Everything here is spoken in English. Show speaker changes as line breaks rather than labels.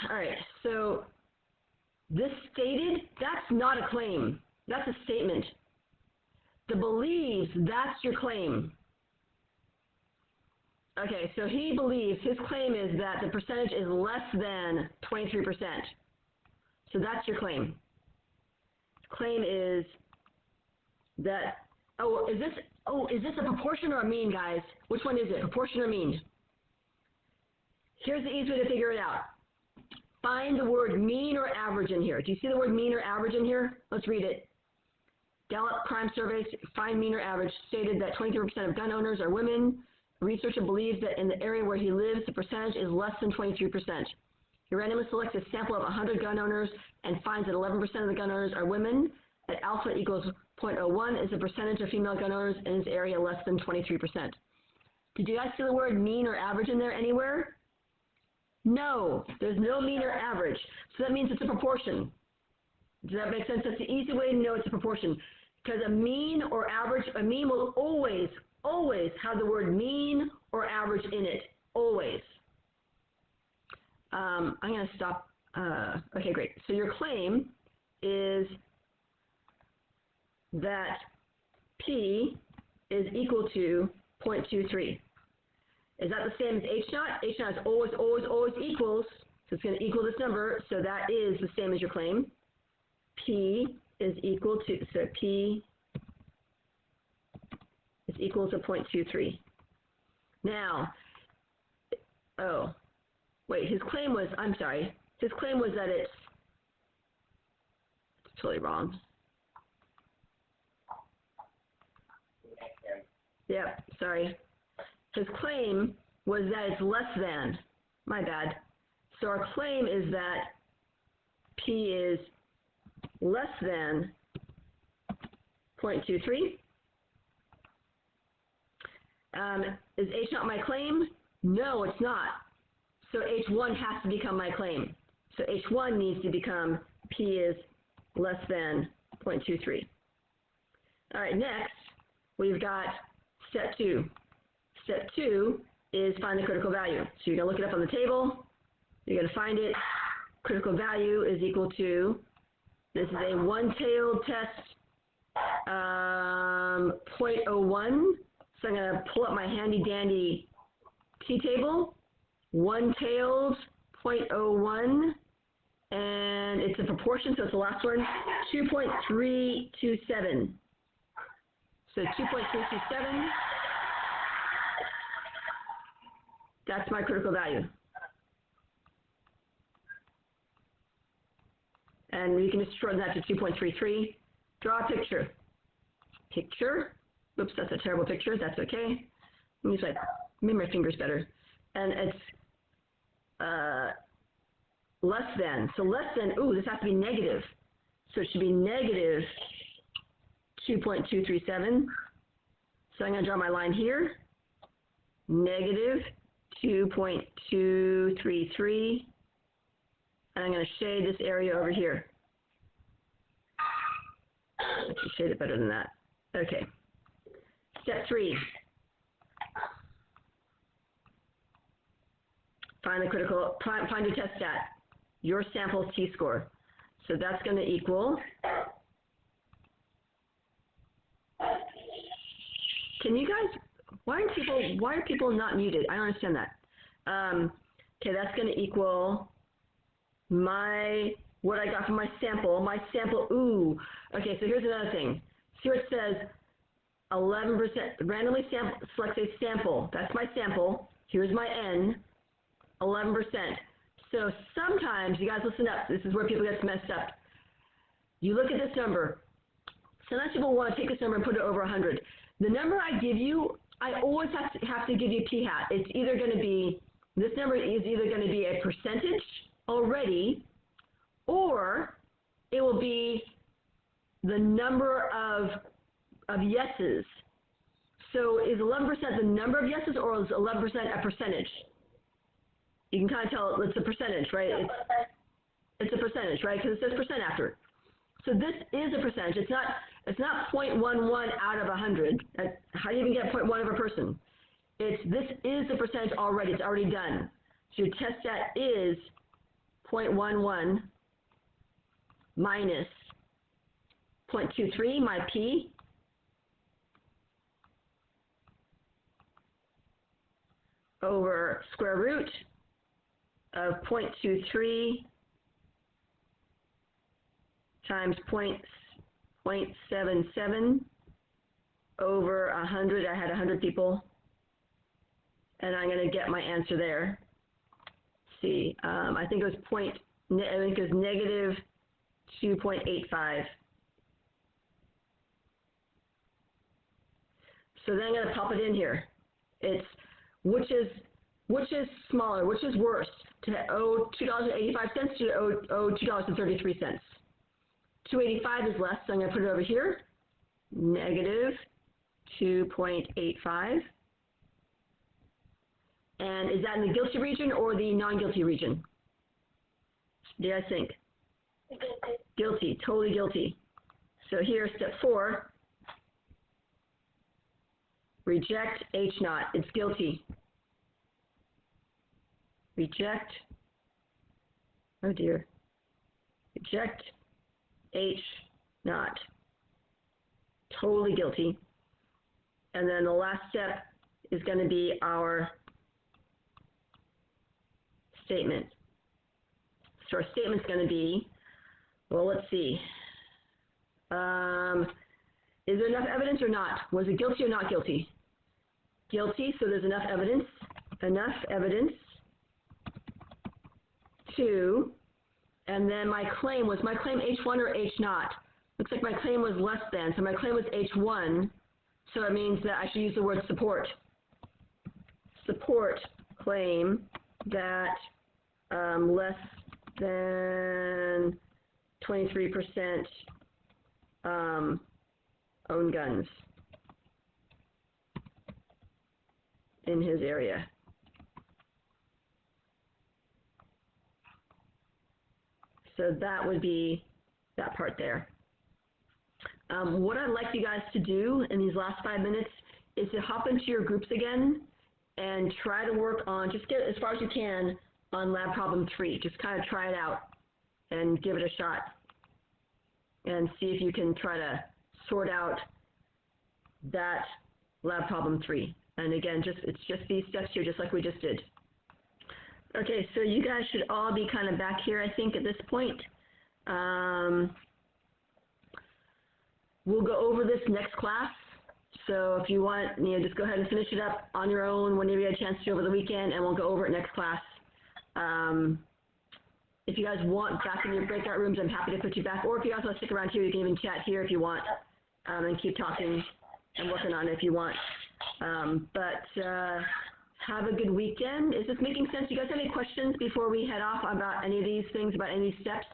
All right, so this stated, that's not a claim. That's a statement. The believes, that's your claim. Okay, so he believes, his claim is that the percentage is less than 23%. So that's your claim. Claim is that, is this a proportion or a mean, guys? Which one is it, proportion or mean? Here's the easy way to figure it out. Find the word mean or average in here. Do you see the word mean or average in here? Let's read it. Gallup Crime Surveys find mean or average stated that 23% of gun owners are women. The researcher believes that in the area where he lives, the percentage is less than 23%. He randomly selects a sample of 100 gun owners and finds that 11% of the gun owners are women. At alpha equals 0.01 is the percentage of female gun owners in his area less than 23%. Did you guys see the word mean or average in there anywhere? No, there's no mean or average. So that means it's a proportion. Does that make sense? That's the easy way to know it's a proportion. Because a mean or average, a mean will always have the word mean or average in it. Always. I'm going to stop. Okay, great. So your claim is that P is equal to 0.23. Is that the same as H naught? H naught is always equals, so it's going to equal this number, so that is the same as your claim. P is equal to, so P is equal to 0.23. Now, his claim was, his claim was that it's totally wrong. Yeah, sorry. His claim was that it's less than. My bad. So our claim is that P is less than 0.23. Is H not my claim? No, it's not. So H1 has to become my claim. So H1 needs to become P is less than 0.23. All right, next we've got step 2. Step 2 is find the critical value. So you're going to look it up on the table. You're going to find it. Critical value is equal to, this is a one-tailed test, 0.01. So I'm going to pull up my handy-dandy T-table. One-tailed, 0.01. And it's a proportion, so it's the last one, 2.327. So 2.327. That's my critical value. And you can just shorten that to 2.33. Draw a picture. Picture. Oops, that's a terrible picture. That's okay. Let me use my fingers better. And it's less than. So less than, this has to be negative. So it should be negative 2.237. So I'm going to draw my line here. Negative 2.233, and I'm going to shade this area over here. I should shade it better than that. Okay. Step 3. Find your test stat, your sample's t-score. So that's going to equal, can you guys, why are people not muted? I don't understand that. Okay, that's going to equal what I got from my sample. My sample, Okay, so here's another thing. See where it says 11%, randomly select a sample. That's my sample. Here's my N, 11%. So sometimes, you guys listen up, this is where people get messed up. You look at this number. Sometimes people want to take this number and put it over 100. The number I give you, I always have to give you p hat. It's either going to be, this number is either going to be a percentage already, or it will be the number of yeses. So is 11% the number of yeses, or is 11% a percentage? You can kind of tell it's a percentage, right? It's a percentage, right? Because it says percent after. So this is a percentage. It's not 0.11 out of 100. How do you even get 0.1 of a person? This is a percentage already. It's already done. So your test stat is 0.11 minus 0.23, my p, over square root of 0.23 times 0.77 over 100. I had 100 people, and I'm going to get my answer there. See, I think it was negative 2.85. So then I'm going to pop it in here. It's which is smaller, which is worse, to owe $2.85 to owe $2.33. 285 is less, so I'm going to put it over here. Negative 2.85. And is that in the guilty region or the non-guilty region? Did I think? Guilty, totally guilty. So here, step 4. Reject H naught. It's guilty. Reject. Oh dear. Reject H naught. Totally guilty. And then the last step is going to be our statement. So our statement's going to be, well, let's see. Is there enough evidence or not? Was it guilty or not guilty? Guilty, so there's enough evidence to, and then my claim, was my claim H1 or H naught? Looks like my claim was less than, so my claim was H1, so it means that I should use the word support. Support claim that less than 23% own guns in his area. So that would be that part there. What I'd like you guys to do in these last 5 minutes is to hop into your groups again and try to work on, just get as far as you can on lab problem 3. Just kind of try it out and give it a shot and see if you can try to sort out that lab problem 3. And again, it's just these steps here, just like we just did. Okay, so you guys should all be kind of back here, I think, at this point. We'll go over this next class. So if you want, just go ahead and finish it up on your own whenever you get a chance to over the weekend, and we'll go over it next class. If you guys want back in your breakout rooms, I'm happy to put you back. Or if you guys want to stick around here, you can even chat here if you want, and keep talking and working on it if you want. Have a good weekend. Is this making sense? Do you guys have any questions before we head off about any of these things, about any steps?